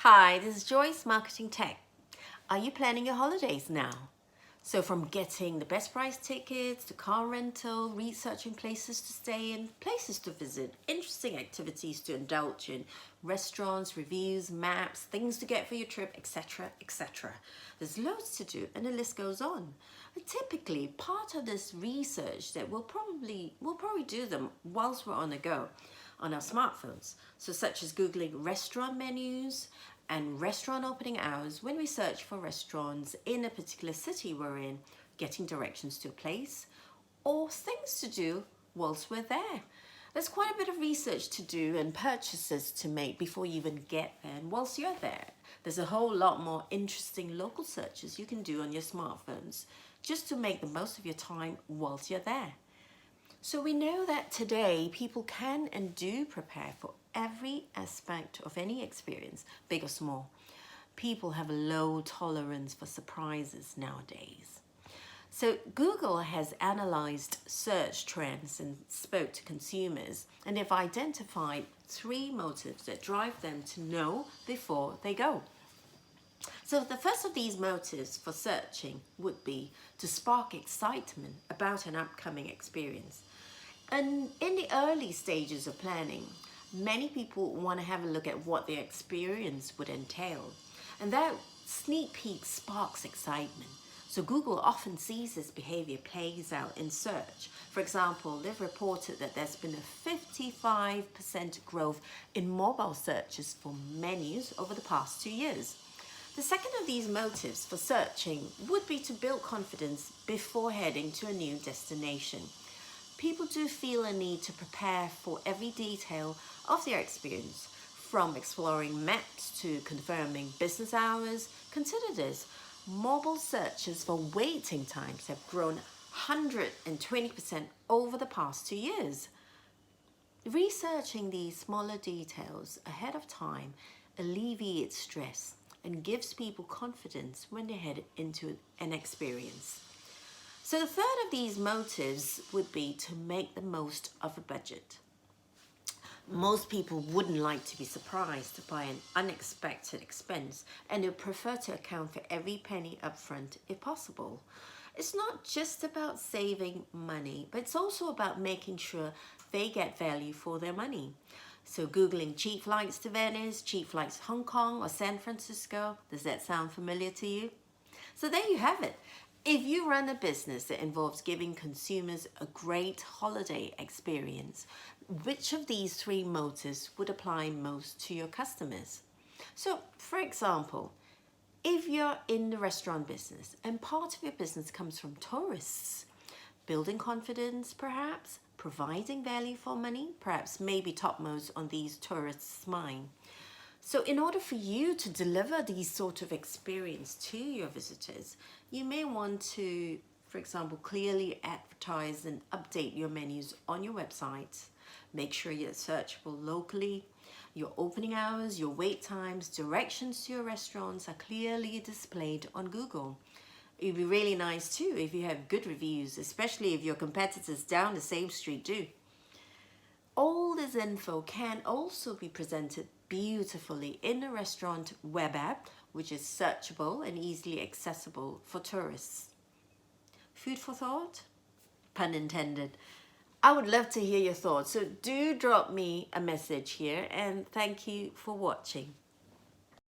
Hi, this is Joyce, Marketing Tech. Are you planning your holidays now? So from getting the best price tickets to car rental, researching places to stay in, places to visit, interesting activities to indulge in, restaurants, reviews, maps, things to get for your trip, etc., etc. There's loads to do and the list goes on. But typically, part of this research that we'll probably do them whilst we're on the go on our smartphones. So such as Googling restaurant menus and restaurant opening hours when we search for restaurants in a particular city we're in, getting directions to a place, or things to do whilst we're there. There's quite a bit of research to do and purchases to make before you even get there. And whilst you're there, there's a whole lot more interesting local searches you can do on your smartphones just to make the most of your time whilst you're there. So we know that today people can and do prepare for every aspect of any experience, big or small. People have a low tolerance for surprises nowadays. So Google has analyzed search trends and spoke to consumers, and they've identified 3 motives that drive them to know before they go. So the first of these motives for searching would be to spark excitement about an upcoming experience. And in the early stages of planning, many people want to have a look at what their experience would entail. And that sneak peek sparks excitement. So Google often sees this behavior plays out in search. For example, they've reported that there's been a 55% growth in mobile searches for menus over the past 2 years. The second of these motives for searching would be to build confidence before heading to a new destination. People do feel a need to prepare for every detail of their experience, from exploring maps to confirming business hours. Consider this, mobile searches for waiting times have grown 120% over the past 2 years. Researching these smaller details ahead of time alleviates stress and gives people confidence when they head into an experience. So the third of these motives would be to make the most of a budget. Most people wouldn't like to be surprised by an unexpected expense, and they prefer to account for every penny upfront if possible. It's not just about saving money, but it's also about making sure they get value for their money. So Googling cheap flights to Venice, cheap flights to Hong Kong or San Francisco, does that sound familiar to you? So there you have it. If you run a business that involves giving consumers a great holiday experience, which of these 3 motives would apply most to your customers? So, for example, if you're in the restaurant business and part of your business comes from tourists, building confidence perhaps, providing value for money, perhaps maybe topmost on these tourists' mind. So in order for you to deliver these sort of experience to your visitors, you may want to, for example, clearly advertise and update your menus on your website. Make sure you're searchable locally. Your opening hours, your wait times, directions to your restaurants are clearly displayed on Google. It would be really nice too if you have good reviews, especially if your competitors down the same street do. All this info can also be presented beautifully in the restaurant web app, which is searchable and easily accessible for tourists. Food for thought? Pun intended. I would love to hear your thoughts, so do drop me a message here, and thank you for watching.